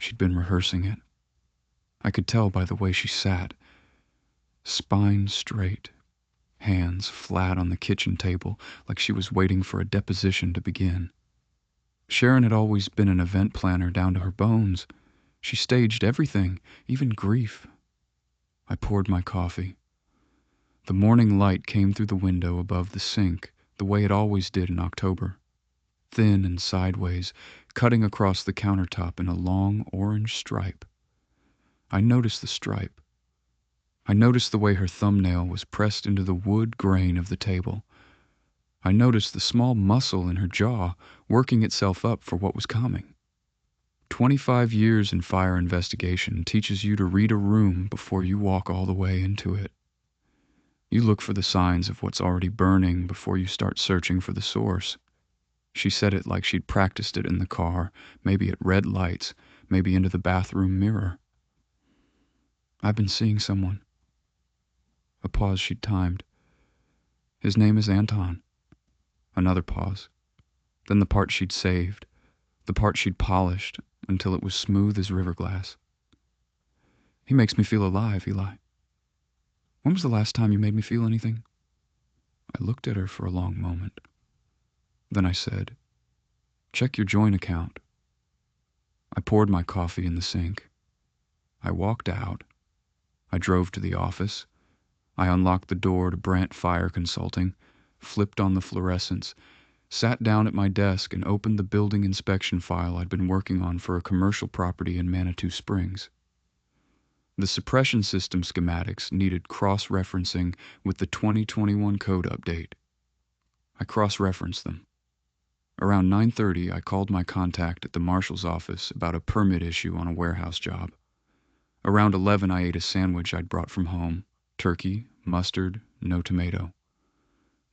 she'd been rehearsing it. I could tell by the way she sat, spine straight, hands flat on the kitchen table like she was waiting for a deposition to begin. Sharon had always been an event planner down to her bones. She staged everything, even grief. I poured my coffee. The morning light came through the window above the sink, the way it always did in October, thin and sideways, cutting across the countertop in a long orange stripe. I noticed the stripe. I noticed the way her thumbnail was pressed into the wood grain of the table. I noticed the small muscle in her jaw working itself up for what was coming. 25 years in fire investigation teaches you to read a room before you walk all the way into it. You look for the signs of what's already burning before you start searching for the source. She said it like she'd practiced it in the car, maybe at red lights, maybe into the bathroom mirror. I've been seeing someone. A pause she'd timed. His name is Anton. Another pause. Then the part she'd saved, the part she'd polished until it was smooth as river glass. He makes me feel alive, Eli. When was the last time you made me feel anything? I looked at her for a long moment. Then I said, check your joint account. I poured my coffee in the sink. I walked out. I drove to the office. I unlocked the door to Brandt Fire Consulting, flipped on the fluorescents, sat down at my desk and opened the building inspection file I'd been working on for a commercial property in Manitou Springs. The suppression system schematics needed cross-referencing with the 2021 code update. I cross-referenced them. Around 9:30, I called my contact at the marshal's office about a permit issue on a warehouse job. Around 11, I ate a sandwich I'd brought from home, turkey, mustard, no tomato.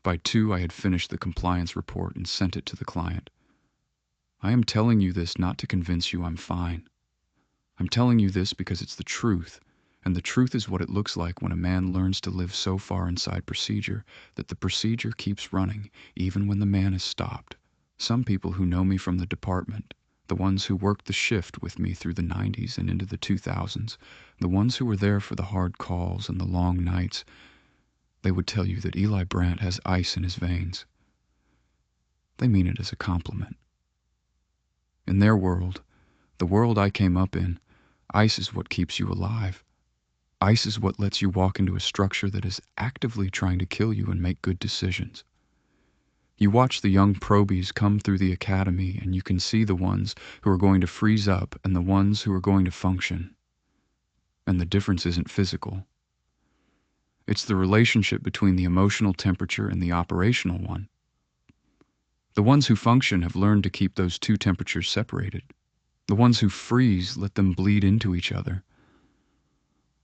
By 2, I had finished the compliance report and sent it to the client. I am telling you this not to convince you I'm fine. I'm telling you this because it's the truth, and the truth is what it looks like when a man learns to live so far inside procedure that the procedure keeps running even when the man is stopped. Some people who know me from the department, the ones who worked the shift with me through the 90s and into the 2000s, the ones who were there for the hard calls and the long nights, they would tell you that Eli Brandt has ice in his veins. They mean it as a compliment. In their world, the world I came up in, ice is what keeps you alive. Ice is what lets you walk into a structure that is actively trying to kill you and make good decisions. You watch the young probies come through the academy and you can see the ones who are going to freeze up and the ones who are going to function. And the difference isn't physical. It's the relationship between the emotional temperature and the operational one. The ones who function have learned to keep those two temperatures separated. The ones who freeze let them bleed into each other.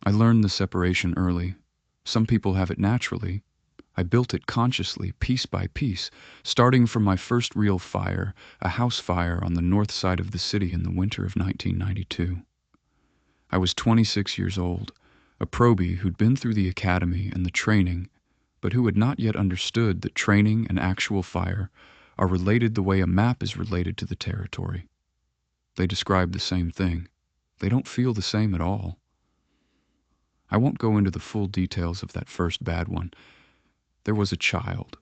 I learned the separation early. Some people have it naturally. I built it consciously, piece by piece, starting from my first real fire, a house fire on the north side of the city in the winter of 1992. I was 26 years old, a probie who'd been through the academy and the training, but who had not yet understood that training and actual fire are related the way a map is related to the territory. They describe the same thing. They don't feel the same at all. I won't go into the full details of that first bad one. There was a child.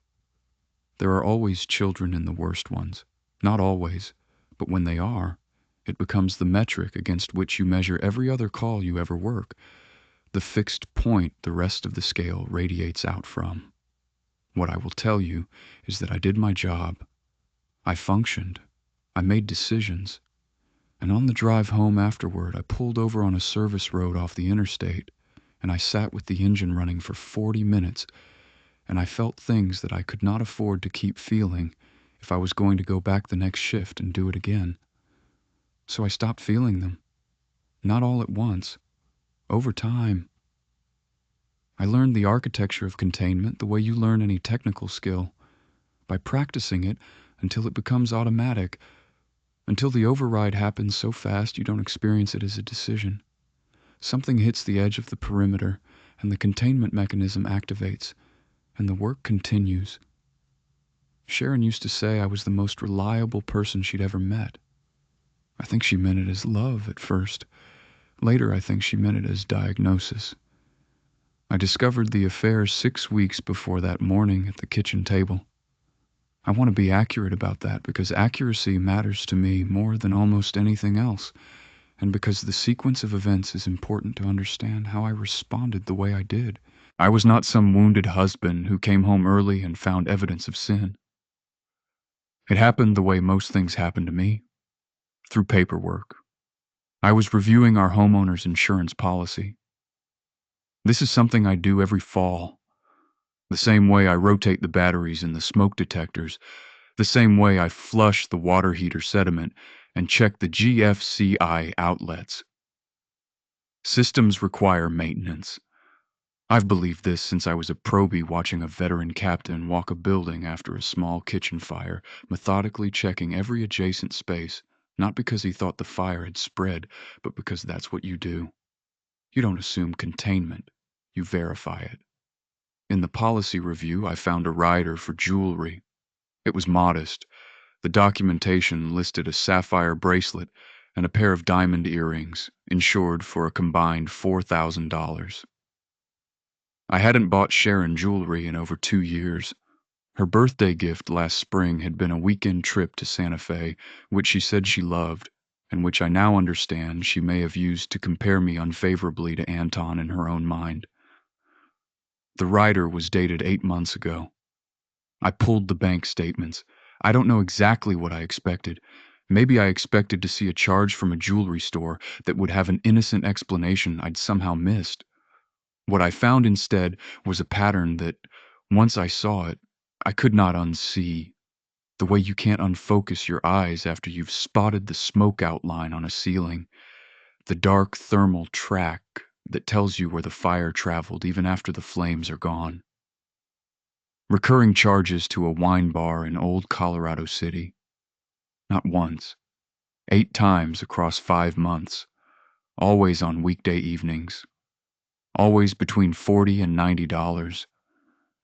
There are always children in the worst ones. Not always, but when they are, it becomes the metric against which you measure every other call you ever work, the fixed point the rest of the scale radiates out from. What I will tell you is that I did my job. I functioned. I made decisions. And on the drive home afterward, I pulled over on a service road off the interstate, and I sat with the engine running for 40 minutes, and I felt things that I could not afford to keep feeling if I was going to go back the next shift and do it again. So I stopped feeling them. Not all at once. Over time. I learned the architecture of containment the way you learn any technical skill, by practicing it until it becomes automatic, until the override happens so fast you don't experience it as a decision. Something hits the edge of the perimeter, and the containment mechanism activates, and the work continues. Sharon used to say I was the most reliable person she'd ever met. I think she meant it as love at first. Later, I think she meant it as diagnosis. I discovered the affair 6 weeks before that morning at the kitchen table. I want to be accurate about that because accuracy matters to me more than almost anything else, and because the sequence of events is important to understand how I responded the way I did. I was not some wounded husband who came home early and found evidence of sin. It happened the way most things happen to me, through paperwork. I was reviewing our homeowner's insurance policy. This is something I do every fall. The same way I rotate the batteries in the smoke detectors, the same way I flush the water heater sediment and check the GFCI outlets. Systems require maintenance. I've believed this since I was a probie watching a veteran captain walk a building after a small kitchen fire, methodically checking every adjacent space, not because he thought the fire had spread, but because that's what you do. You don't assume containment, you verify it. In the policy review, I found a rider for jewelry. It was modest. The documentation listed a sapphire bracelet and a pair of diamond earrings, insured for a combined $4,000. I hadn't bought Sharon jewelry in over 2 years. Her birthday gift last spring had been a weekend trip to Santa Fe, which she said she loved, and which I now understand she may have used to compare me unfavorably to Anton in her own mind. The rider was dated 8 months ago. I pulled the bank statements. I don't know exactly what I expected. Maybe I expected to see a charge from a jewelry store that would have an innocent explanation I'd somehow missed. What I found instead was a pattern that, once I saw it, I could not unsee. The way you can't unfocus your eyes after you've spotted the smoke outline on a ceiling. The dark thermal track that tells you where the fire traveled even after the flames are gone. Recurring charges to a wine bar in old Colorado City. Not once. 8 times across 5 months. Always on weekday evenings. Always between $40 and $90.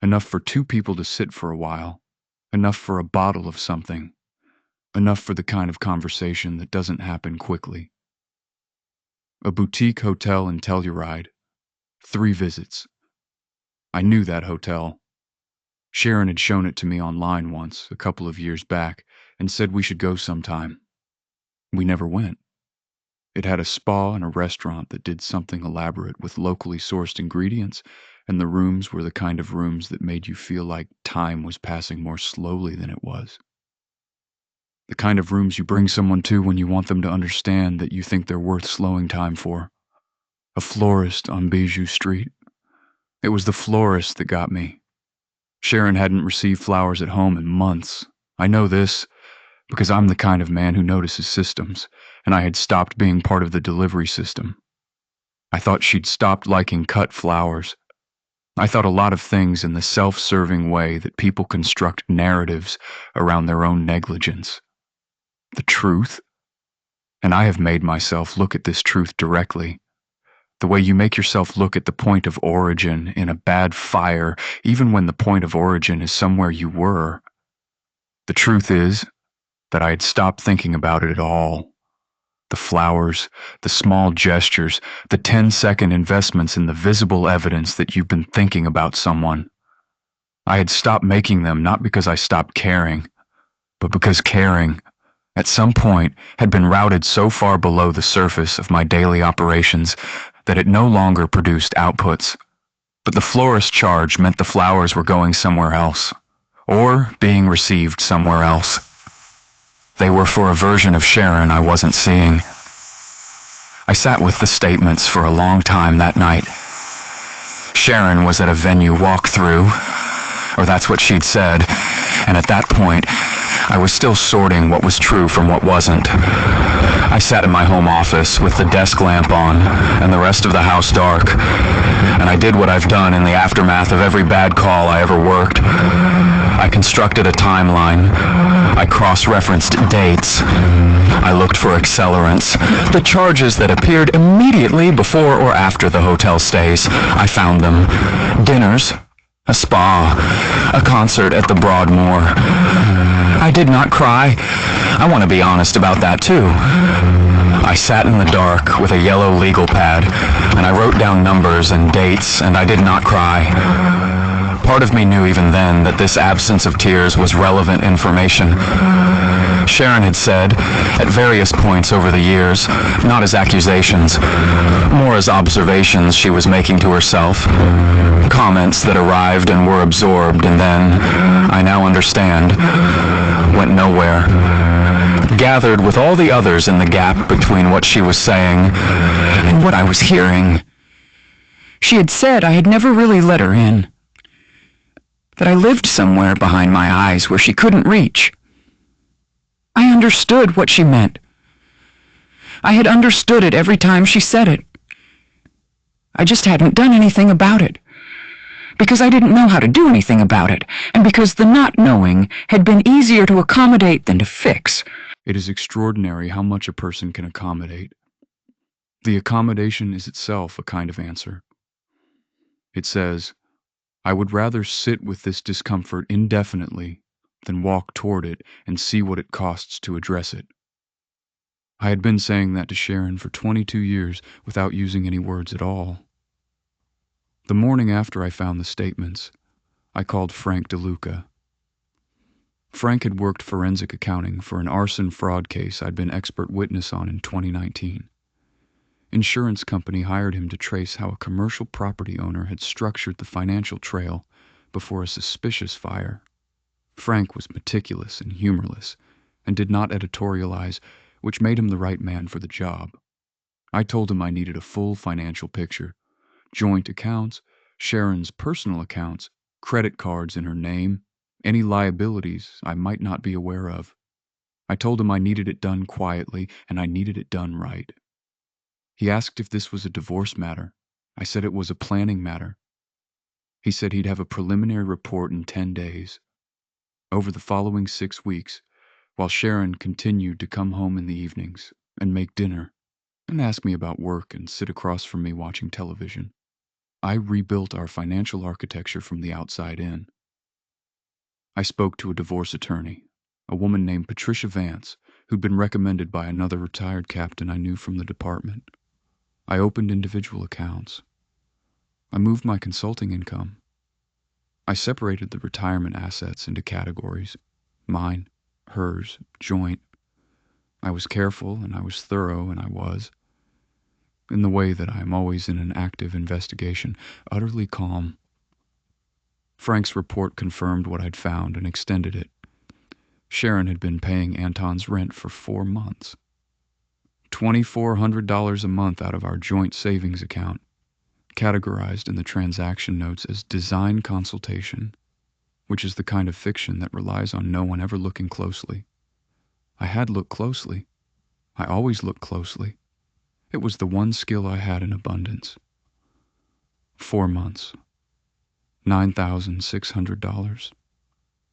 Enough for 2 people to sit for a while. Enough for a bottle of something. Enough for the kind of conversation that doesn't happen quickly. A boutique hotel in Telluride. 3 visits. I knew that hotel. Sharon had shown it to me online once, a couple of years back, and said we should go sometime. We never went. It had a spa and a restaurant that did something elaborate with locally sourced ingredients, and the rooms were the kind of rooms that made you feel like time was passing more slowly than it was. The kind of rooms you bring someone to when you want them to understand that you think they're worth slowing time for. A florist on Bijou Street. It was the florist that got me. Sharon hadn't received flowers at home in months. I know this because I'm the kind of man who notices systems, and I had stopped being part of the delivery system. I thought she'd stopped liking cut flowers. I thought a lot of things in the self-serving way that people construct narratives around their own negligence. The truth? And I have made myself look at this truth directly. The way you make yourself look at the point of origin in a bad fire, even when the point of origin is somewhere you were. The truth is that I had stopped thinking about it at all. The flowers, the small gestures, the 10-second investments in the visible evidence that you've been thinking about someone. I had stopped making them not because I stopped caring, but because caring, at some point, had been routed so far below the surface of my daily operations that it no longer produced outputs. But the florist charge meant the flowers were going somewhere else, or being received somewhere else. They were for a version of Sharon I wasn't seeing. I sat with the statements for a long time that night. Sharon was at a venue walkthrough, or that's what she'd said, and at that point, I was still sorting what was true from what wasn't. I sat in my home office with the desk lamp on and the rest of the house dark, and I did what I've done in the aftermath of every bad call I ever worked. I constructed a timeline. I cross-referenced dates. I looked for accelerants, the charges that appeared immediately before or after the hotel stays. I found them. Dinners, a spa, a concert at the Broadmoor. I did not cry. I want to be honest about that too. I sat in the dark with a yellow legal pad, and I wrote down numbers and dates, and I did not cry. Part of me knew even then that this absence of tears was relevant information. Sharon had said, at various points over the years, not as accusations, more as observations she was making to herself, comments that arrived and were absorbed and then, I now understand, went nowhere, gathered with all the others in the gap between what she was saying and what I was hearing. She had said I had never really let her in, that I lived somewhere behind my eyes where she couldn't reach. I understood what she meant. I had understood it every time she said it. I just hadn't done anything about it, because I didn't know how to do anything about it, and because the not knowing had been easier to accommodate than to fix. It is extraordinary how much a person can accommodate. The accommodation is itself a kind of answer. It says, I would rather sit with this discomfort indefinitely than walk toward it and see what it costs to address it. I had been saying that to Sharon for 22 years without using any words at all. The morning after I found the statements, I called Frank DeLuca. Frank had worked forensic accounting for an arson fraud case I'd been expert witness on in 2019. Insurance company hired him to trace how a commercial property owner had structured the financial trail before a suspicious fire. Frank was meticulous and humorless, and did not editorialize, which made him the right man for the job. I told him I needed a full financial picture, joint accounts, Sharon's personal accounts, credit cards in her name, any liabilities I might not be aware of. I told him I needed it done quietly, and I needed it done right. He asked if this was a divorce matter. I said it was a planning matter. He said he'd have a preliminary report in 10 days. Over the following 6 weeks, while Sharon continued to come home in the evenings and make dinner and ask me about work and sit across from me watching television, I rebuilt our financial architecture from the outside in. I spoke to a divorce attorney, a woman named Patricia Vance, who'd been recommended by another retired captain I knew from the department. I opened individual accounts. I moved my consulting income. I separated the retirement assets into categories: mine, hers, joint. I was careful and I was thorough, and I was, in the way that I am always in an active investigation, utterly calm. Frank's report confirmed what I'd found and extended it. Sharon had been paying Anton's rent for 4 months. $2,400 a month out of our joint savings account, categorized in the transaction notes as design consultation, which is the kind of fiction that relies on no one ever looking closely. I had looked closely. I always looked closely. It was the one skill I had in abundance. 4 months. $9,600.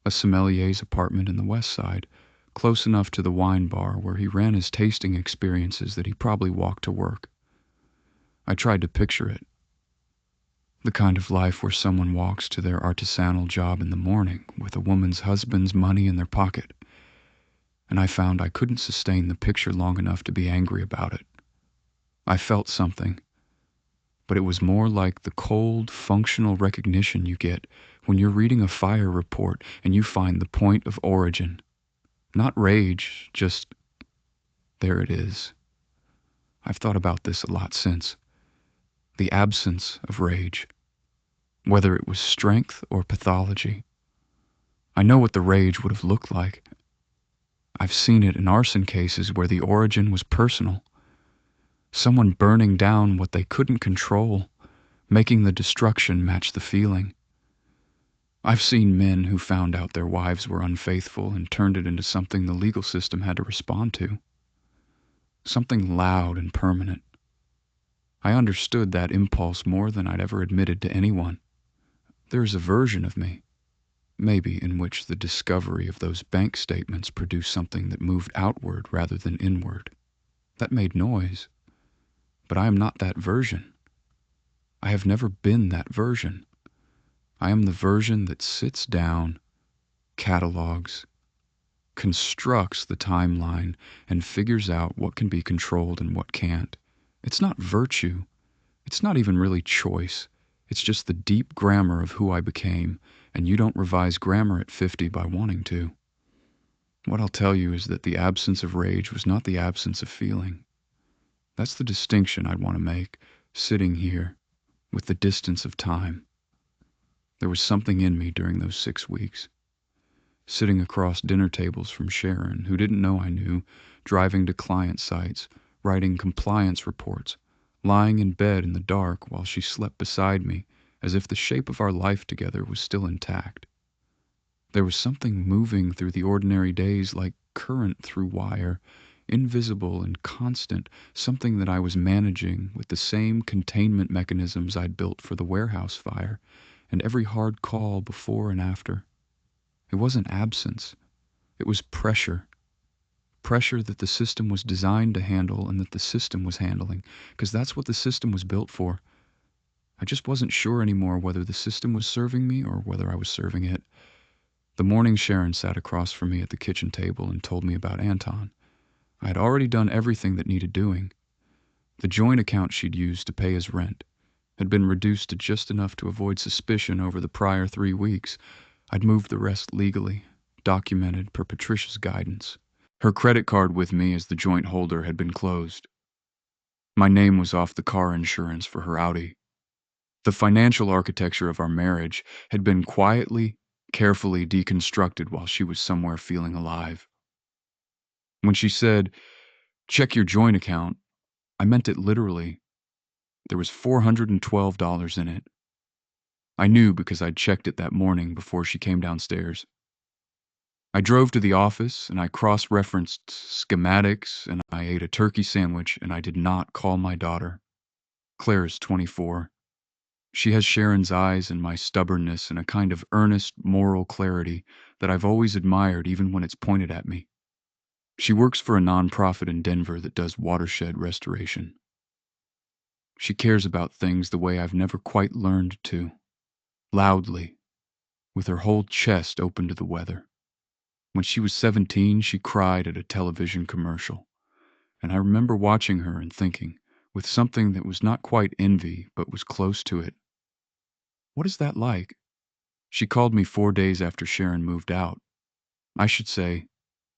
A sommelier's apartment in the West Side, close enough to the wine bar where he ran his tasting experiences that he probably walked to work. I tried to picture it. The kind of life where someone walks to their artisanal job in the morning with a woman's husband's money in their pocket. And I found I couldn't sustain the picture long enough to be angry about it. I felt something, but it was more like the cold, functional recognition you get when you're reading a fire report and you find the point of origin. Not rage, just, there it is. I've thought about this a lot since. The absence of rage, whether it was strength or pathology. I know what the rage would have looked like. I've seen it in arson cases where the origin was personal. Someone burning down what they couldn't control, making the destruction match the feeling. I've seen men who found out their wives were unfaithful and turned it into something the legal system had to respond to. Something loud and permanent. I understood that impulse more than I'd ever admitted to anyone. There's a version of me, maybe, in which the discovery of those bank statements produced something that moved outward rather than inward. That made noise. But I am not that version. I have never been that version. I am the version that sits down, catalogs, constructs the timeline and figures out what can be controlled and what can't. It's not virtue. It's not even really choice. It's just the deep grammar of who I became, and you don't revise grammar at 50 by wanting to. What I'll tell you is that the absence of rage was not the absence of feeling. That's the distinction I'd want to make, sitting here, with the distance of time. There was something in me during those 6 weeks. Sitting across dinner tables from Sharon, who didn't know I knew, driving to client sites, writing compliance reports, lying in bed in the dark while she slept beside me, as if the shape of our life together was still intact. There was something moving through the ordinary days like current through wire, invisible and constant, something that I was managing with the same containment mechanisms I'd built for the warehouse fire and every hard call before and after. It wasn't absence. It was pressure. Pressure that the system was designed to handle and that the system was handling, because that's what the system was built for. I just wasn't sure anymore whether the system was serving me or whether I was serving it. The morning Sharon sat across from me at the kitchen table and told me about Anton. I had already done everything that needed doing. The joint account she'd used to pay his rent had been reduced to just enough to avoid suspicion over the prior 3 weeks. I'd moved the rest legally, documented per Patricia's guidance. Her credit card with me as the joint holder had been closed. My name was off the car insurance for her Audi. The financial architecture of our marriage had been quietly, carefully deconstructed while she was somewhere feeling alive. When she said, "Check your joint account," I meant it literally. There was $412 in it. I knew because I'd checked it that morning before she came downstairs. I drove to the office and I cross-referenced schematics and I ate a turkey sandwich and I did not call my daughter. Claire's 24. She has Sharon's eyes and my stubbornness and a kind of earnest moral clarity that I've always admired even when it's pointed at me. She works for a nonprofit in Denver that does watershed restoration. She cares about things the way I've never quite learned to. Loudly, with her whole chest open to the weather. When she was 17, she cried at a television commercial, and I remember watching her and thinking, with something that was not quite envy but was close to it, what is that like? She called me 4 days after Sharon moved out. I should say,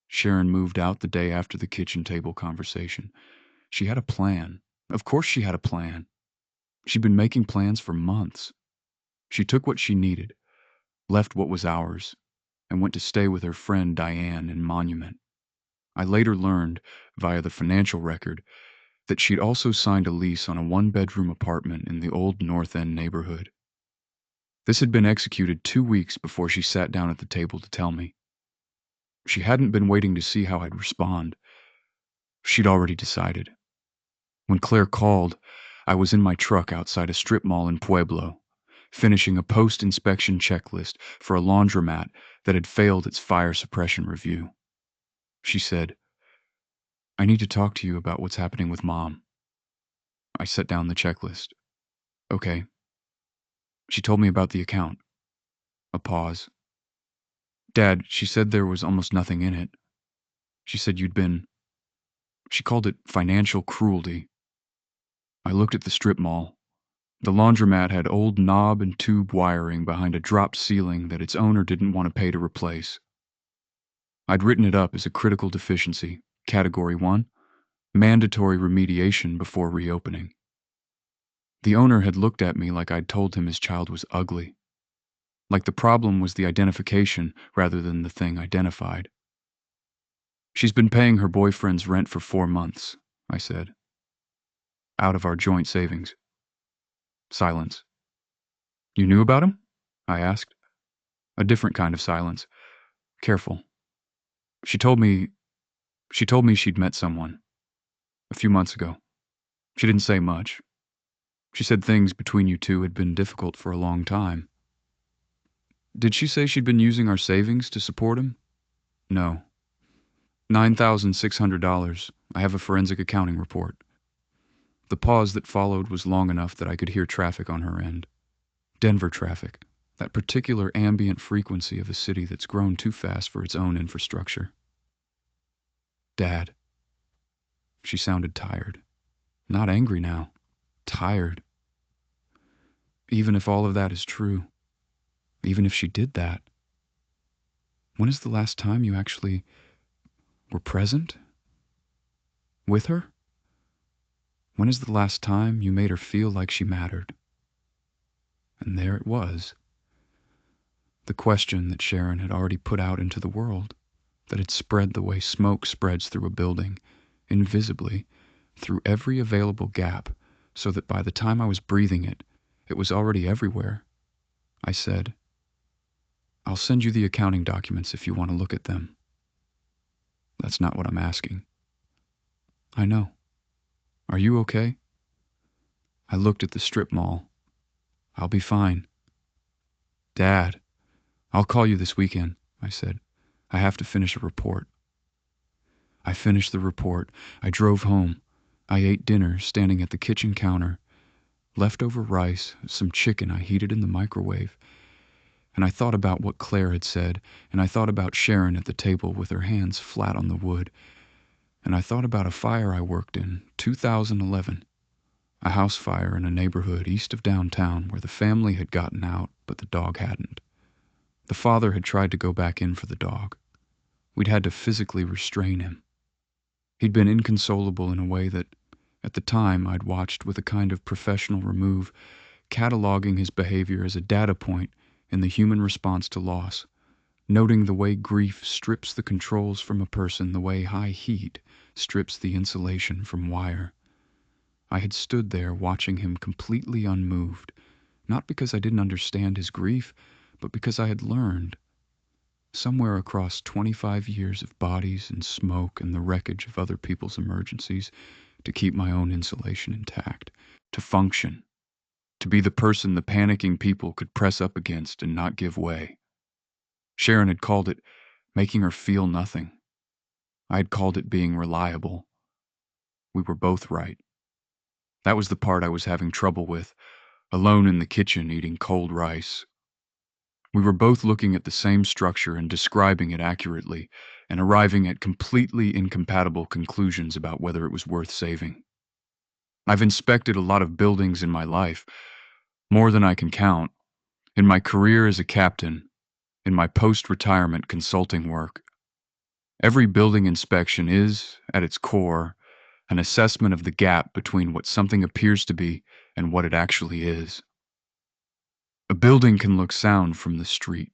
Sharon moved out the day after the kitchen table conversation. She had a plan. Of course she had a plan. She'd been making plans for months. She took what she needed, left what was ours, and went to stay with her friend Diane in Monument. I later learned, via the financial record, that she'd also signed a lease on a 1-bedroom apartment in the old North End neighborhood. This had been executed 2 weeks before she sat down at the table to tell me. She hadn't been waiting to see how I'd respond. She'd already decided. When Claire called, I was in my truck outside a strip mall in Pueblo, finishing a post-inspection checklist for a laundromat that had failed its fire suppression review. She said, "I need to talk to you about what's happening with Mom." I set down the checklist. "Okay." She told me about the account. A pause. "Dad, she said there was almost nothing in it. She said she called it financial cruelty." I looked at the strip mall. The laundromat had old knob and tube wiring behind a dropped ceiling that its owner didn't want to pay to replace. I'd written it up as a critical deficiency, Category 1, mandatory remediation before reopening. The owner had looked at me like I'd told him his child was ugly. Like the problem was the identification rather than the thing identified. "She's been paying her boyfriend's rent for 4 months," I said. "Out of our joint savings." Silence. "You knew about him?" I asked. A different kind of silence. Careful. She told me she'd met someone. A few months ago. She didn't say much. She said things between you two had been difficult for a long time. "Did she say she'd been using our savings to support him?" "No. $9,600. I have a forensic accounting report." The pause that followed was long enough that I could hear traffic on her end. Denver traffic, that particular ambient frequency of a city that's grown too fast for its own infrastructure. Dad. She sounded tired. Not angry now. Tired. Even if all of that is true, even if she did that, when is the last time you actually were present with her? When is the last time you made her feel like she mattered? And there it was. The question that Sharon had already put out into the world, that had spread the way smoke spreads through a building, invisibly, through every available gap, so that by the time I was breathing it, it was already everywhere. I said, "I'll send you the accounting documents if you want to look at them." That's not what I'm asking. I know. Are you okay? I looked at the strip mall. I'll be fine. Dad, I'll call you this weekend, I said. I have to finish a report. I finished the report. I drove home. I ate dinner standing at the kitchen counter. Leftover rice, some chicken I heated in the microwave. And I thought about what Claire had said, and I thought about Sharon at the table with her hands flat on the wood. And I thought about a fire I worked in, 2011. A house fire in a neighborhood east of downtown where the family had gotten out, but the dog hadn't. The father had tried to go back in for the dog. We'd had to physically restrain him. He'd been inconsolable in a way that, at the time, I'd watched with a kind of professional remove, cataloging his behavior as a data point in the human response to loss, noting the way grief strips the controls from a person the way high heat strips the insulation from wire. I had stood there watching him completely unmoved, not because I didn't understand his grief, but because I had learned, somewhere across 25 years of bodies and smoke and the wreckage of other people's emergencies, to keep my own insulation intact, to function, to be the person the panicking people could press up against and not give way. Sharon had called it making her feel nothing. I had called it being reliable. We were both right. That was the part I was having trouble with, alone in the kitchen eating cold rice. We were both looking at the same structure and describing it accurately, and arriving at completely incompatible conclusions about whether it was worth saving. I've inspected a lot of buildings in my life, more than I can count, in my career as a captain, in my post-retirement consulting work. Every building inspection is, at its core, an assessment of the gap between what something appears to be and what it actually is. A building can look sound from the street.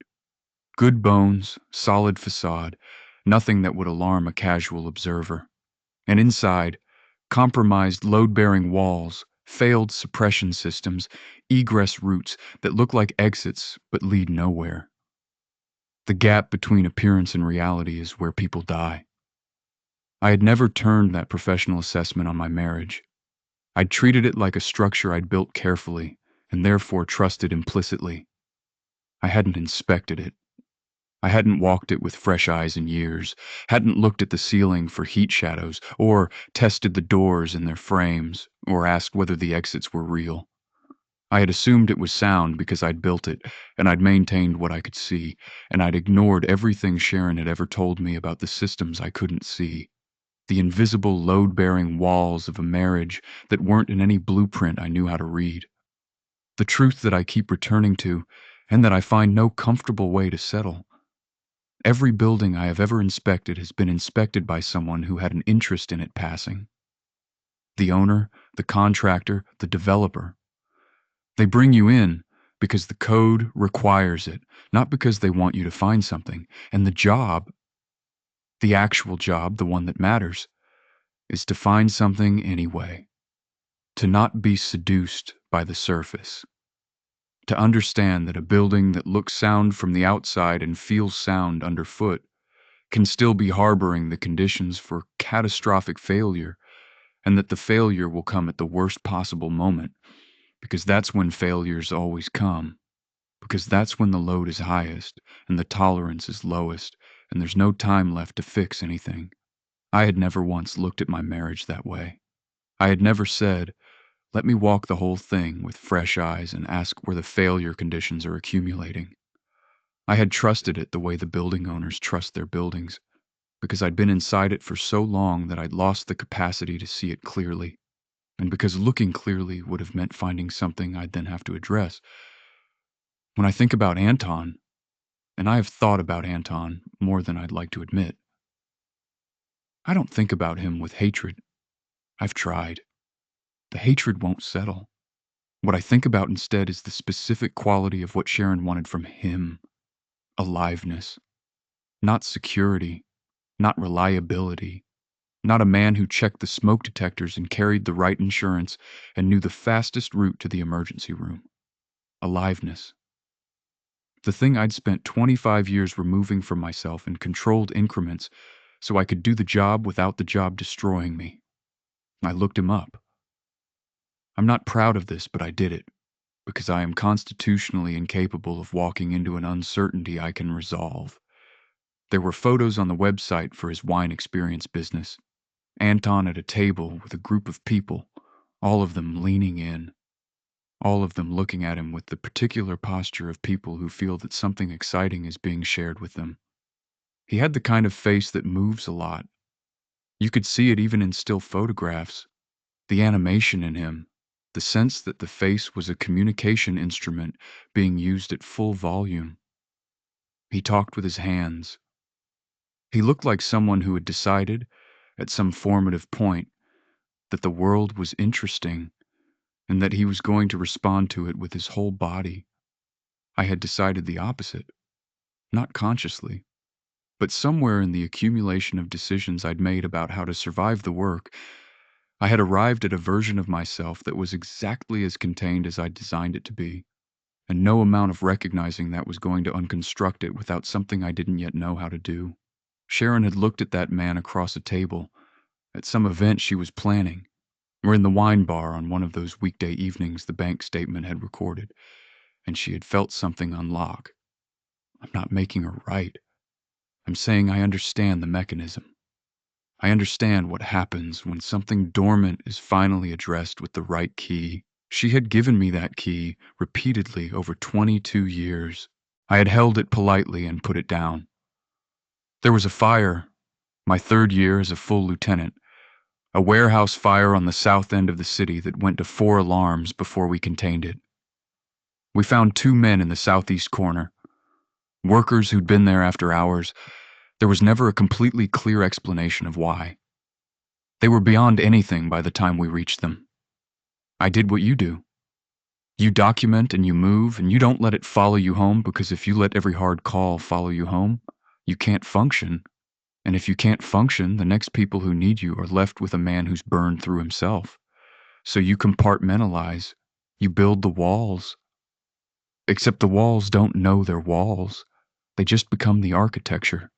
Good bones, solid facade, nothing that would alarm a casual observer. And inside, compromised load-bearing walls, failed suppression systems, egress routes that look like exits but lead nowhere. The gap between appearance and reality is where people die. I had never turned that professional assessment on my marriage. I'd treated it like a structure I'd built carefully, and therefore trusted implicitly. I hadn't inspected it. I hadn't walked it with fresh eyes in years, hadn't looked at the ceiling for heat shadows, or tested the doors in their frames, or asked whether the exits were real. I had assumed it was sound because I'd built it, and I'd maintained what I could see, and I'd ignored everything Sharon had ever told me about the systems I couldn't see. The invisible load-bearing walls of a marriage that weren't in any blueprint I knew how to read. The truth that I keep returning to, and that I find no comfortable way to settle. Every building I have ever inspected has been inspected by someone who had an interest in it passing. The owner, the contractor, the developer. They bring you in because the code requires it, not because they want you to find something. And the job, the actual job, the one that matters, is to find something anyway. To not be seduced by the surface. To understand that a building that looks sound from the outside and feels sound underfoot can still be harboring the conditions for catastrophic failure, and that the failure will come at the worst possible moment, because that's when failures always come, because that's when the load is highest and the tolerance is lowest, and there's no time left to fix anything. I had never once looked at my marriage that way. I had never said, let me walk the whole thing with fresh eyes and ask where the failure conditions are accumulating. I had trusted it the way the building owners trust their buildings. because I'd been inside it for so long that I'd lost the capacity to see it clearly, and because looking clearly would have meant finding something I'd then have to address. When I think about Anton, and I have thought about Anton more than I'd like to admit, I don't think about him with hatred. I've tried. The hatred won't settle. What I think about instead is the specific quality of what Sharon wanted from him: aliveness, not security, not reliability, not a man who checked the smoke detectors and carried the right insurance and knew the fastest route to the emergency room. Aliveness. The thing I'd spent 25 years removing from myself in controlled increments so I could do the job without the job destroying me. I looked him up. I'm not proud of this, but I did it, because I am constitutionally incapable of walking into an uncertainty I can resolve. There were photos on the website for his wine experience business. Anton at a table with a group of people, all of them leaning in, all of them looking at him with the particular posture of people who feel that something exciting is being shared with them. He had the kind of face that moves a lot. You could see it even in still photographs. The animation in him, the sense that the face was a communication instrument being used at full volume. He talked with his hands. He looked like someone who had decided, at some formative point, that the world was interesting and that he was going to respond to it with his whole body. I had decided the opposite, not consciously, but somewhere in the accumulation of decisions I'd made about how to survive the work, I had arrived at a version of myself that was exactly as contained as I'd designed it to be, and no amount of recognizing that was going to unconstruct it without something I didn't yet know how to do. Sharon had looked at that man across a table, at some event she was planning, or in the wine bar on one of those weekday evenings the bank statement had recorded, and she had felt something unlock. I'm not making her right. I'm saying I understand the mechanism. I understand what happens when something dormant is finally addressed with the right key. She had given me that key repeatedly over 22 years. I had held it politely and put it down. There was a fire, my third year as a full lieutenant, a warehouse fire on the south end of the city that went to 4 alarms before we contained it. We found 2 men in the southeast corner, workers who'd been there after hours. There was never a completely clear explanation of why. They were beyond anything by the time we reached them. I did what you do. You document and you move, and you don't let it follow you home, because if you let every hard call follow you home, you can't function. And if you can't function, the next people who need you are left with a man who's burned through himself. So you compartmentalize. You build the walls. Except the walls don't know they're walls. They just become the architecture.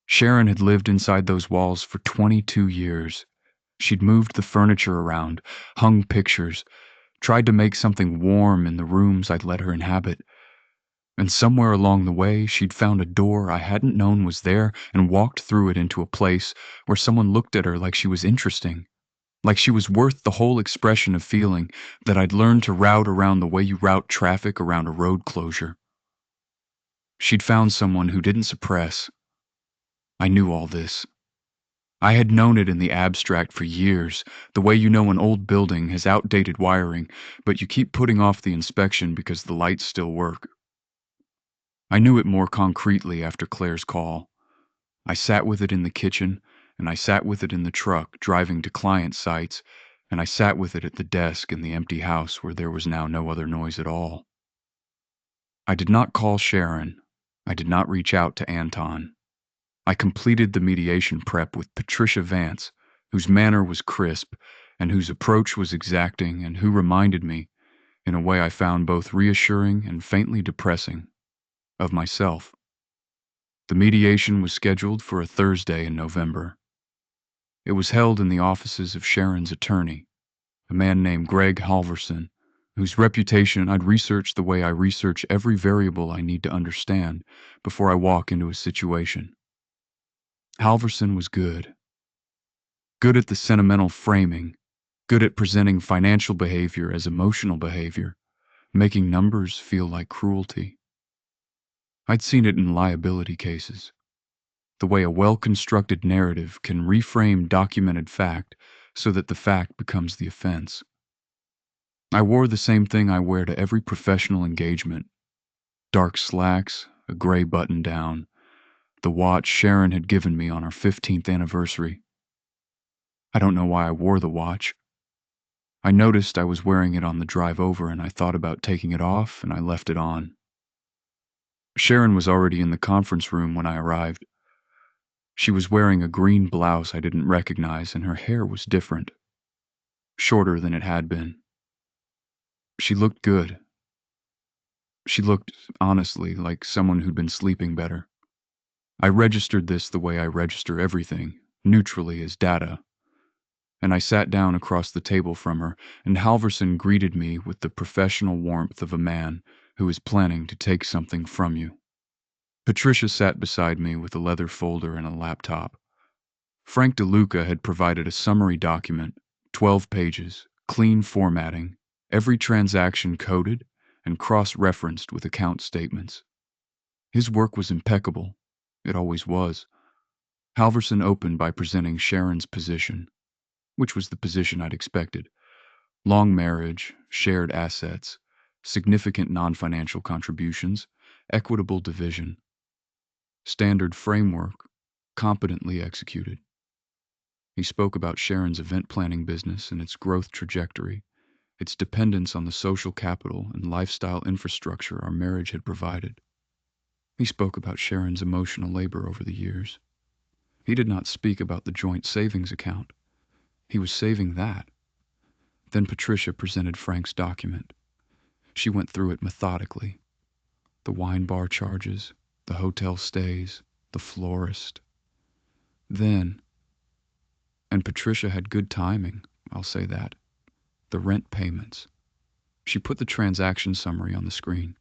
Sharon had lived inside those walls for 22 years. She'd moved the furniture around, hung pictures, tried to make something warm in the rooms I'd let her inhabit. And somewhere along the way, she'd found a door I hadn't known was there and walked through it into a place where someone looked at her like she was interesting, like she was worth the whole expression of feeling that I'd learned to route around the way you route traffic around a road closure. She'd found someone who didn't suppress. I knew all this. I had known it in the abstract for years, the way you know an old building has outdated wiring, but you keep putting off the inspection because the lights still work. I knew it more concretely after Claire's call. I sat with it in the kitchen, and I sat with it in the truck driving to client sites, and I sat with it at the desk in the empty house where there was now no other noise at all. I did not call Sharon. I did not reach out to Anton. I completed the mediation prep with Patricia Vance, whose manner was crisp and whose approach was exacting, and who reminded me, in a way I found both reassuring and faintly depressing, of myself. The mediation was scheduled for a Thursday in November. It was held in the offices of Sharon's attorney, a man named Greg Halverson, whose reputation I'd researched the way I research every variable I need to understand before I walk into a situation. Halverson was good. Good at the sentimental framing, good at presenting financial behavior as emotional behavior, making numbers feel like cruelty. I'd seen it in liability cases. the way a well-constructed narrative can reframe documented fact so that the fact becomes the offense. I wore the same thing I wear to every professional engagement: dark slacks, a gray button-down, the watch Sharon had given me on our 15th anniversary. I don't know why I wore the watch. I noticed I was wearing it on the drive over, and I thought about taking it off, and I left it on. Sharon was already in the conference room when I arrived. She was wearing a green blouse I didn't recognize, and her hair was different, shorter than it had been. She looked good. She looked, honestly, like someone who'd been sleeping better. I registered this the way I register everything, neutrally as data, and I sat down across the table from her, and Halverson greeted me with the professional warmth of a man who is planning to take something from you. Patricia sat beside me with a leather folder and a laptop. Frank DeLuca had provided a summary document, 12 pages, clean formatting, every transaction coded and cross-referenced with account statements. His work was impeccable. It always was. Halverson opened by presenting Sharon's position, which was the position I'd expected. Long marriage, shared assets, significant non-financial contributions, equitable division. Standard framework, competently executed. He spoke about Sharon's event planning business and its growth trajectory, its dependence on the social capital and lifestyle infrastructure our marriage had provided. He spoke about Sharon's emotional labor over the years. He did not speak about the joint savings account. He was saving that. Then Patricia presented Frank's document. She went through it methodically. The wine bar charges, the hotel stays, the florist. Then, and Patricia had good timing, I'll say that, the rent payments. She put the transaction summary on the screen.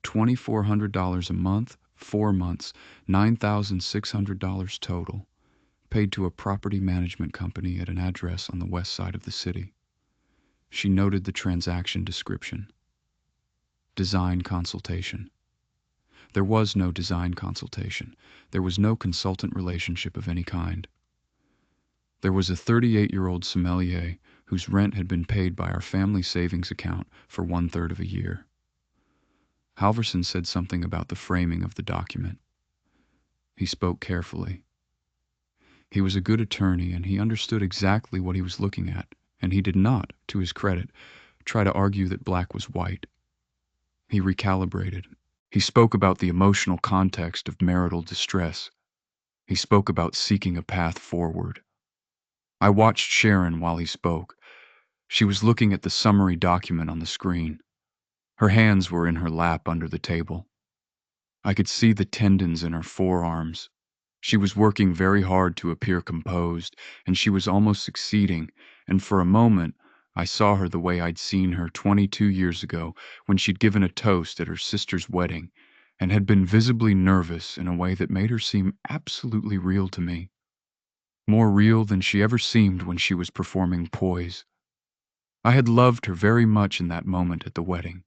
$2,400 a month, 4 months, $9,600 total, paid to a property management company at an address on the west side of the city. She noted the transaction description. Design consultation. There was no design consultation. There was no consultant relationship of any kind. There was a 38-year-old sommelier whose rent had been paid by our family savings account for 1/3 of a year. Halverson said something about the framing of the document. He spoke carefully. He was a good attorney, and he understood exactly what he was looking at, and he did not, to his credit, try to argue that black was white. He recalibrated. He spoke about the emotional context of marital distress. He spoke about seeking a path forward. I watched Sharon while he spoke. She was looking at the summary document on the screen. Her hands were in her lap under the table. I could see the tendons in her forearms. She was working very hard to appear composed, and she was almost succeeding, and for a moment I saw her the way I'd seen her 22 years ago when she'd given a toast at her sister's wedding and had been visibly nervous in a way that made her seem absolutely real to me. More real than she ever seemed when she was performing poise. I had loved her very much in that moment at the wedding.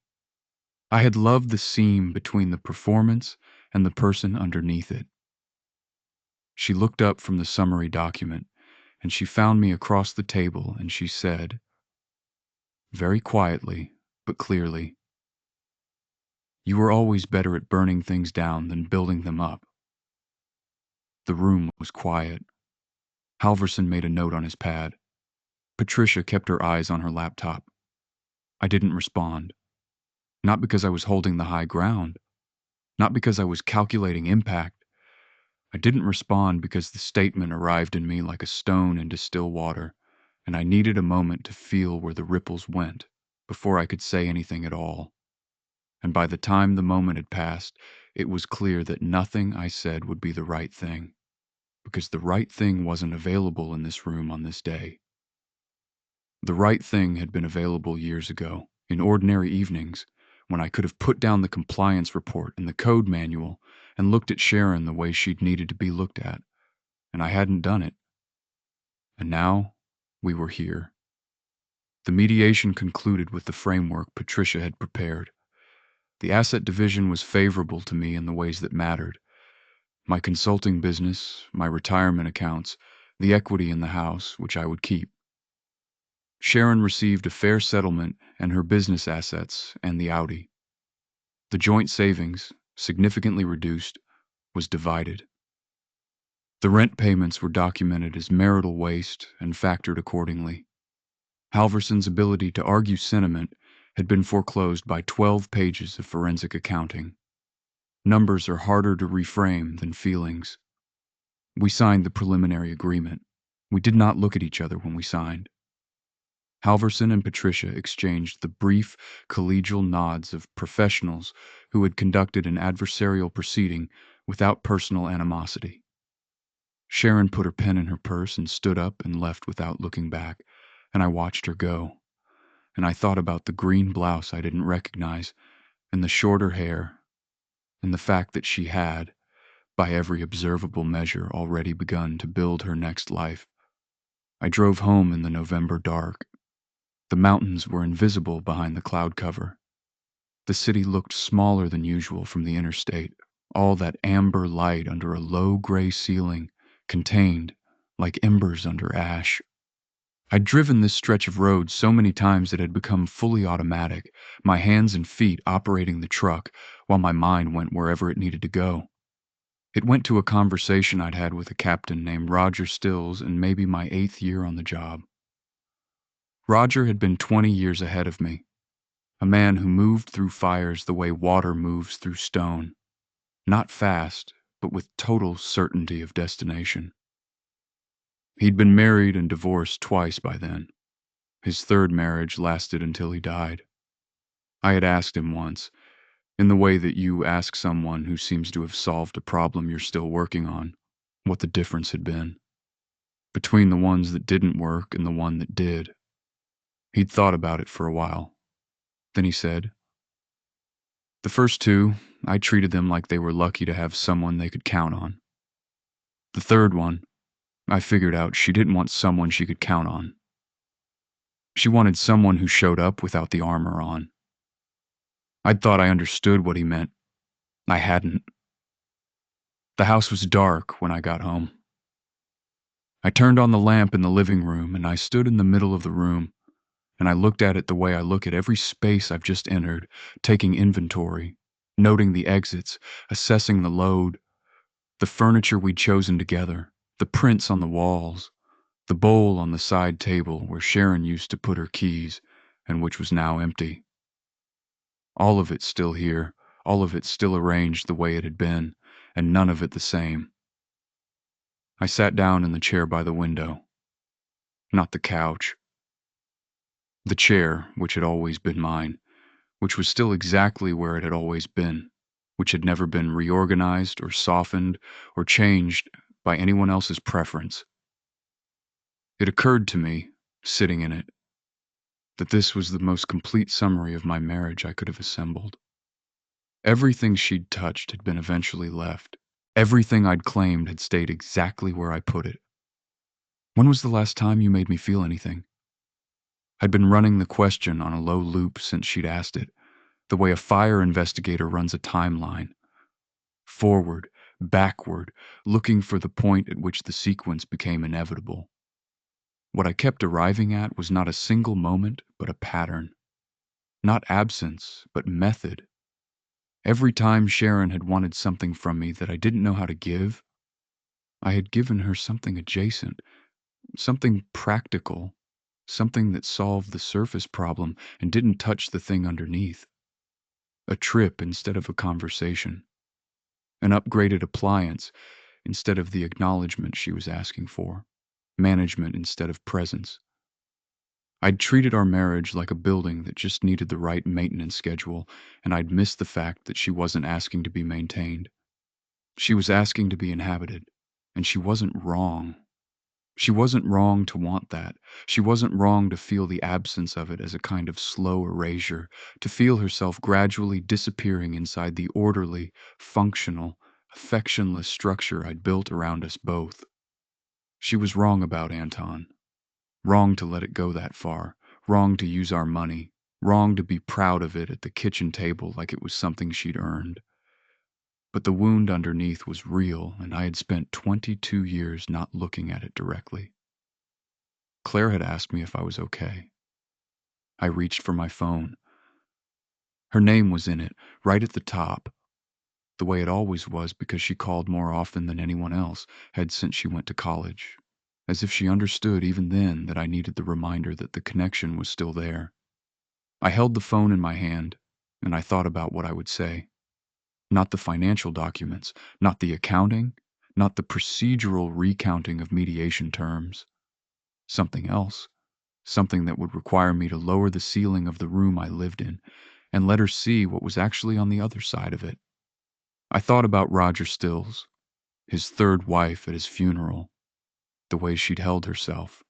I had loved the seam between the performance and the person underneath it. She looked up from the summary document, and she found me across the table, and she said, very quietly but clearly, "You were always better at burning things down than building them up." The room was quiet. Halverson made a note on his pad. Patricia kept her eyes on her laptop. I didn't respond. Not because I was holding the high ground. Not because I was calculating impact. I didn't respond because the statement arrived in me like a stone into still water, and I needed a moment to feel where the ripples went before I could say anything at all. And by the time the moment had passed, it was clear that nothing I said would be the right thing, because the right thing wasn't available in this room on this day. The right thing had been available years ago, in ordinary evenings, when I could have put down the compliance report and the code manual and looked at Sharon the way she'd needed to be looked at, and I hadn't done it. And now, we were here. The mediation concluded with the framework Patricia had prepared. The asset division was favorable to me in the ways that mattered. My consulting business, my retirement accounts, the equity in the house, which I would keep. Sharon received a fair settlement and her business assets and the Audi. The joint savings, significantly reduced, was divided. The rent payments were documented as marital waste and factored accordingly. Halverson's ability to argue sentiment had been foreclosed by 12 pages of forensic accounting. Numbers are harder to reframe than feelings. We signed the preliminary agreement. We did not look at each other when we signed. Halverson and Patricia exchanged the brief, collegial nods of professionals who had conducted an adversarial proceeding without personal animosity. Sharon put her pen in her purse and stood up and left without looking back, and I watched her go. And I thought about the green blouse I didn't recognize, and the shorter hair, and the fact that she had, by every observable measure, already begun to build her next life. I drove home in the November dark. The mountains were invisible behind the cloud cover. The city looked smaller than usual from the interstate, all that amber light under a low gray ceiling, contained, like embers under ash. I'd driven this stretch of road so many times it had become fully automatic, my hands and feet operating the truck while my mind went wherever it needed to go. It went to a conversation I'd had with a captain named Roger Stills in maybe my 8th year on the job. Roger had been 20 years ahead of me, a man who moved through fires the way water moves through stone, not fast, but with total certainty of destination. He'd been married and divorced twice by then. His third marriage lasted until he died. I had asked him once, in the way that you ask someone who seems to have solved a problem you're still working on, what the difference had been between the ones that didn't work and the one that did. He'd thought about it for a while. Then he said, "The first two, I treated them like they were lucky to have someone they could count on. The third one, I figured out she didn't want someone she could count on. She wanted someone who showed up without the armor on." I'd thought I understood what he meant. I hadn't. The house was dark when I got home. I turned on the lamp in the living room and I stood in the middle of the room, and I looked at it the way I look at every space I've just entered, taking inventory, noting the exits, assessing the load, the furniture we'd chosen together, the prints on the walls, the bowl on the side table where Sharon used to put her keys and which was now empty. All of it still here, all of it still arranged the way it had been, and none of it the same. I sat down in the chair by the window. Not the couch. The chair, which had always been mine, which was still exactly where it had always been, which had never been reorganized or softened or changed by anyone else's preference. It occurred to me, sitting in it, that this was the most complete summary of my marriage I could have assembled. Everything she'd touched had been eventually left. Everything I'd claimed had stayed exactly where I put it. "When was the last time you made me feel anything?" I'd been running the question on a low loop since she'd asked it, the way a fire investigator runs a timeline. Forward, backward, looking for the point at which the sequence became inevitable. What I kept arriving at was not a single moment, but a pattern. Not absence, but method. Every time Sharon had wanted something from me that I didn't know how to give, I had given her something adjacent, something practical, something that solved the surface problem and didn't touch the thing underneath. A trip instead of a conversation. An upgraded appliance instead of the acknowledgement she was asking for. Management instead of presence. I'd treated our marriage like a building that just needed the right maintenance schedule, and I'd missed the fact that she wasn't asking to be maintained. She was asking to be inhabited, and she wasn't wrong. She wasn't wrong to want that. She wasn't wrong to feel the absence of it as a kind of slow erasure, to feel herself gradually disappearing inside the orderly, functional, affectionless structure I'd built around us both. She was wrong about Anton. Wrong to let it go that far. Wrong to use our money. Wrong to be proud of it at the kitchen table like it was something she'd earned. But the wound underneath was real, and I had spent 22 years not looking at it directly. Claire had asked me if I was okay. I reached for my phone. Her name was in it, right at the top, the way it always was because she called more often than anyone else had since she went to college, as if she understood even then that I needed the reminder that the connection was still there. I held the phone in my hand, and I thought about what I would say. Not the financial documents, not the accounting, not the procedural recounting of mediation terms. Something else. Something that would require me to lower the ceiling of the room I lived in and let her see what was actually on the other side of it. I thought about Roger Stills, his third wife at his funeral, the way she'd held herself,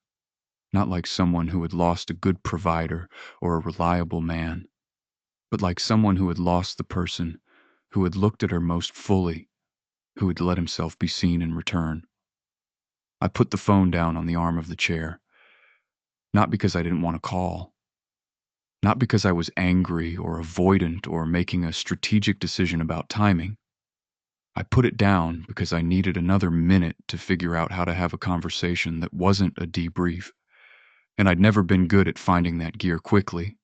not like someone who had lost a good provider or a reliable man, but like someone who had lost the person who had looked at her most fully, who had let himself be seen in return. I put the phone down on the arm of the chair, not because I didn't want to call, not because I was angry or avoidant or making a strategic decision about timing. I put it down because I needed another minute to figure out how to have a conversation that wasn't a debrief, and I'd never been good at finding that gear quickly,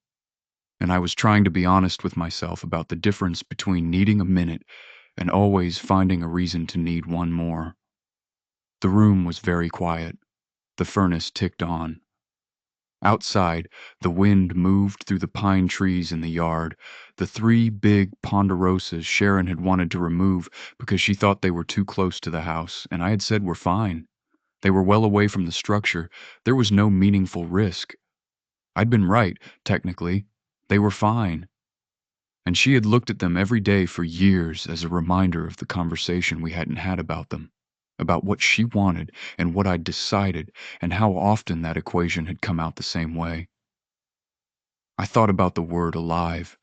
and I was trying to be honest with myself about the difference between needing a minute and always finding a reason to need one more. The room was very quiet. The furnace ticked on. Outside, the wind moved through the pine trees in the yard, the three big ponderosas Sharon had wanted to remove because she thought they were too close to the house, and I had said were fine. They were well away from the structure. There was no meaningful risk. I'd been right, technically. They were fine. And she had looked at them every day for years as a reminder of the conversation we hadn't had about them, about what she wanted and what I'd decided, and how often that equation had come out the same way. I thought about the word alive.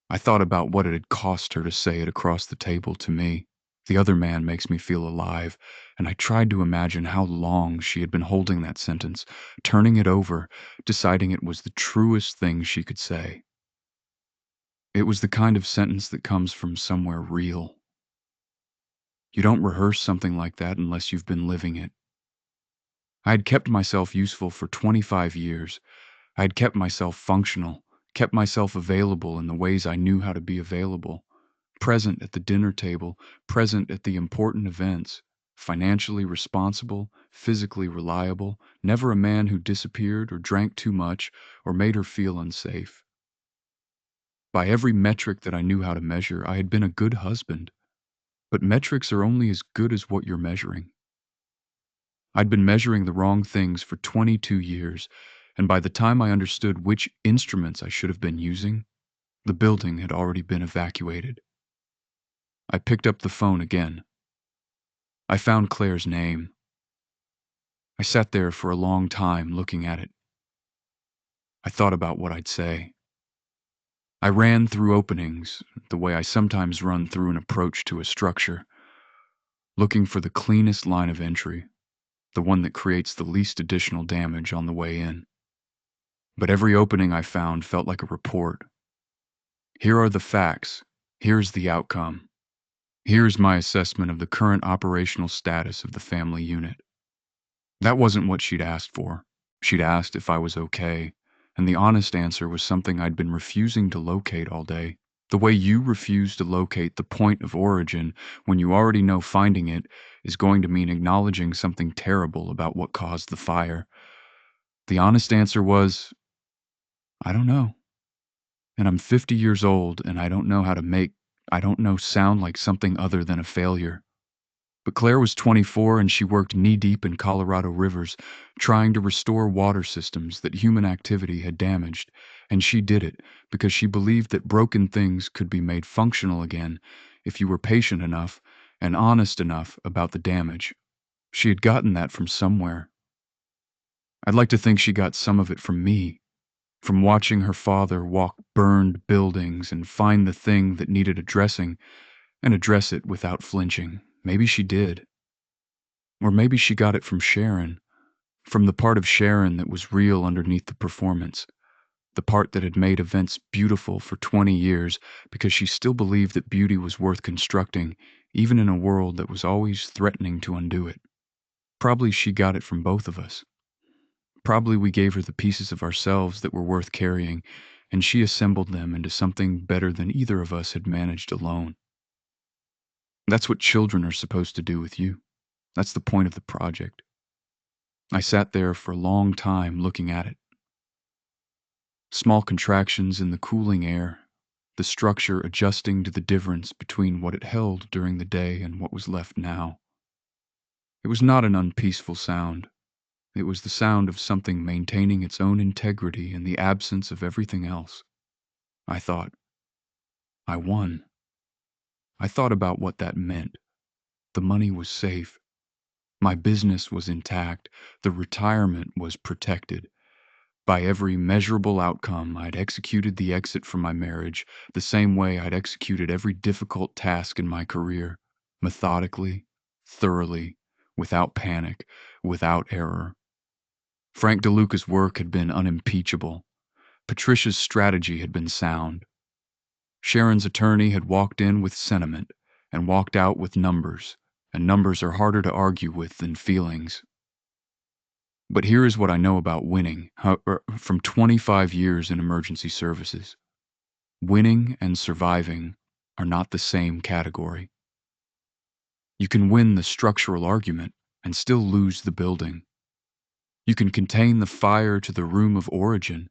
I thought about what it had cost her to say it across the table to me. The other man makes me feel alive, and I tried to imagine how long she had been holding that sentence, turning it over, deciding it was the truest thing she could say. It was the kind of sentence that comes from somewhere real. You don't rehearse something like that unless you've been living it. I had kept myself useful for 25 years. I had kept myself functional, kept myself available in the ways I knew how to be available, present at the dinner table, present at the important events, financially responsible, physically reliable, never a man who disappeared or drank too much or made her feel unsafe. By every metric that I knew how to measure, I had been a good husband. But metrics are only as good as what you're measuring. I'd been measuring the wrong things for 22 years, and by the time I understood which instruments I should have been using, the building had already been evacuated. I picked up the phone again. I found Claire's name. I sat there for a long time looking at it. I thought about what I'd say. I ran through openings the way I sometimes run through an approach to a structure, looking for the cleanest line of entry, the one that creates the least additional damage on the way in. But every opening I found felt like a report. Here are the facts. Here's the outcome. Here's my assessment of the current operational status of the family unit. That wasn't what she'd asked for. She'd asked if I was okay, and the honest answer was something I'd been refusing to locate all day. The way you refuse to locate the point of origin when you already know finding it is going to mean acknowledging something terrible about what caused the fire. The honest answer was, I don't know. And I'm 50 years old, and I don't know sound like something other than a failure. But Claire was 24 and she worked knee-deep in Colorado rivers, trying to restore water systems that human activity had damaged, and she did it because she believed that broken things could be made functional again if you were patient enough and honest enough about the damage. She had gotten that from somewhere. I'd like to think she got some of it from me, from watching her father walk burned buildings and find the thing that needed addressing and address it without flinching. Maybe she did. Or maybe she got it from Sharon, from the part of Sharon that was real underneath the performance. The part that had made events beautiful for 20 years because she still believed that beauty was worth constructing, even in a world that was always threatening to undo it. Probably she got it from both of us. Probably we gave her the pieces of ourselves that were worth carrying, and she assembled them into something better than either of us had managed alone. That's what children are supposed to do with you. That's the point of the project. I sat there for a long time looking at it. Small contractions in the cooling air, the structure adjusting to the difference between what it held during the day and what was left now. It was not an unpeaceful sound. It was the sound of something maintaining its own integrity in the absence of everything else. I thought, I won. I thought about what that meant. The money was safe. My business was intact. The retirement was protected. By every measurable outcome, I'd executed the exit from my marriage the same way I'd executed every difficult task in my career, methodically, thoroughly, without panic, without error. Frank DeLuca's work had been unimpeachable. Patricia's strategy had been sound. Sharon's attorney had walked in with sentiment and walked out with numbers, and numbers are harder to argue with than feelings. But here is what I know about winning from 25 years in emergency services. Winning and surviving are not the same category. You can win the structural argument and still lose the building. You can contain the fire to the room of origin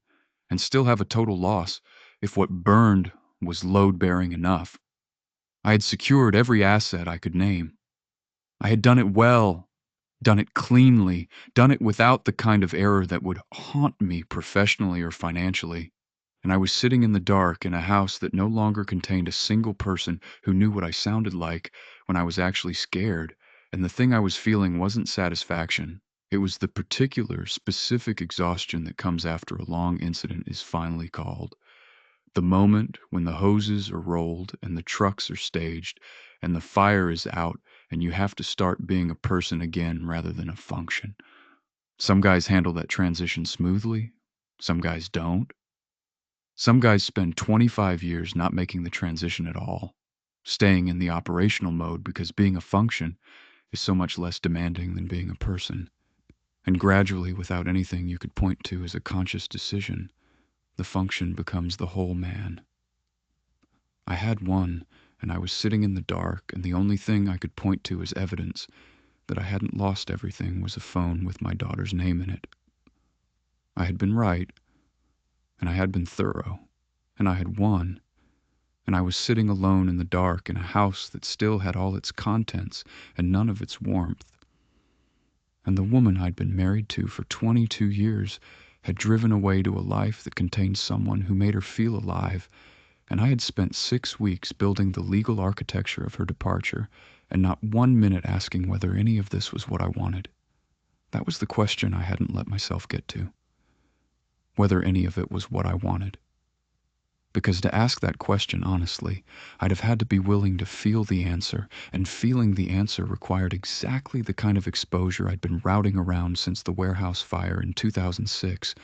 and still have a total loss if what burned was load-bearing enough. I had secured every asset I could name. I had done it well, done it cleanly, done it without the kind of error that would haunt me professionally or financially. And I was sitting in the dark in a house that no longer contained a single person who knew what I sounded like when I was actually scared, and the thing I was feeling wasn't satisfaction. It was the particular, specific exhaustion that comes after a long incident is finally called. The moment when the hoses are rolled and the trucks are staged and the fire is out and you have to start being a person again rather than a function. Some guys handle that transition smoothly. Some guys don't. Some guys spend 25 years not making the transition at all, staying in the operational mode because being a function is so much less demanding than being a person. And gradually, without anything you could point to as a conscious decision, the function becomes the whole man. I had won, and I was sitting in the dark, and the only thing I could point to as evidence that I hadn't lost everything was a phone with my daughter's name in it. I had been right, and I had been thorough, and I had won, and I was sitting alone in the dark in a house that still had all its contents and none of its warmth. And the woman I'd been married to for 22 years had driven away to a life that contained someone who made her feel alive, and I had spent 6 weeks building the legal architecture of her departure, and not 1 minute asking whether any of this was what I wanted. That was the question I hadn't let myself get to. Whether any of it was what I wanted. Because to ask that question honestly, I'd have had to be willing to feel the answer, and feeling the answer required exactly the kind of exposure I'd been routing around since the warehouse fire in 2006,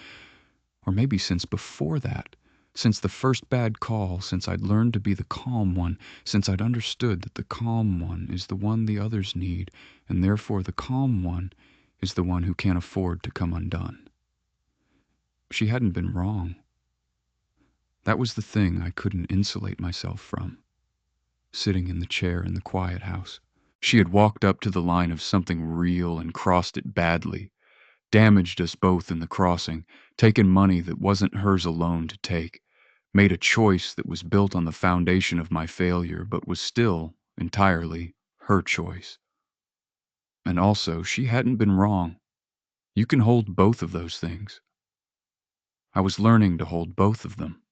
or maybe since before that, since the first bad call, since I'd learned to be the calm one, since I'd understood that the calm one is the one the others need, and therefore the calm one is the one who can't afford to come undone. She hadn't been wrong. That was the thing I couldn't insulate myself from, sitting in the chair in the quiet house. She had walked up to the line of something real and crossed it badly, damaged us both in the crossing, taken money that wasn't hers alone to take, made a choice that was built on the foundation of my failure but was still, entirely, her choice. And also, she hadn't been wrong. You can hold both of those things. I was learning to hold both of them.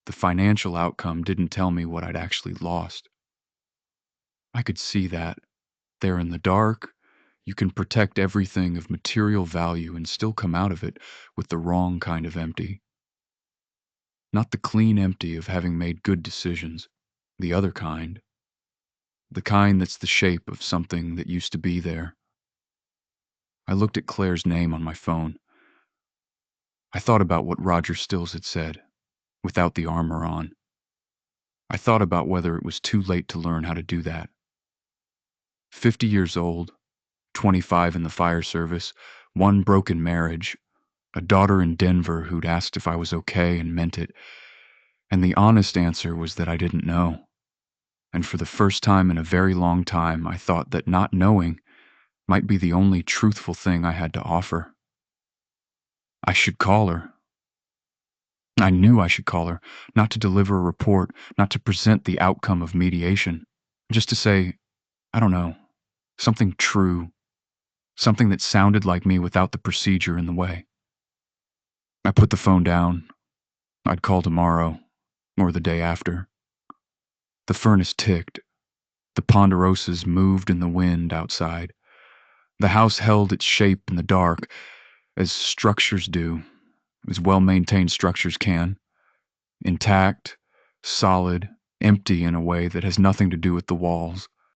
The financial outcome didn't tell me what I'd actually lost. I could see that. There in the dark, you can protect everything of material value and still come out of it with the wrong kind of empty. Not the clean empty of having made good decisions, the other kind. The kind that's the shape of something that used to be there. I looked at Claire's name on my phone. I thought about what Roger Stills had said, without the armor on. I thought about whether it was too late to learn how to do that. 50 years old, 25 in the fire service, one broken marriage, a daughter in Denver who'd asked if I was okay and meant it, and the honest answer was that I didn't know. And for the first time in a very long time, I thought that not knowing might be the only truthful thing I had to offer. I should call her. I knew I should call her, not to deliver a report, not to present the outcome of mediation, just to say, I don't know, something true, something that sounded like me without the procedure in the way. I put the phone down. I'd call tomorrow, or the day after. The furnace ticked. The ponderosas moved in the wind outside. The house held its shape in the dark, as structures do, as well-maintained structures can. Intact, solid, empty in a way that has nothing to do with the walls.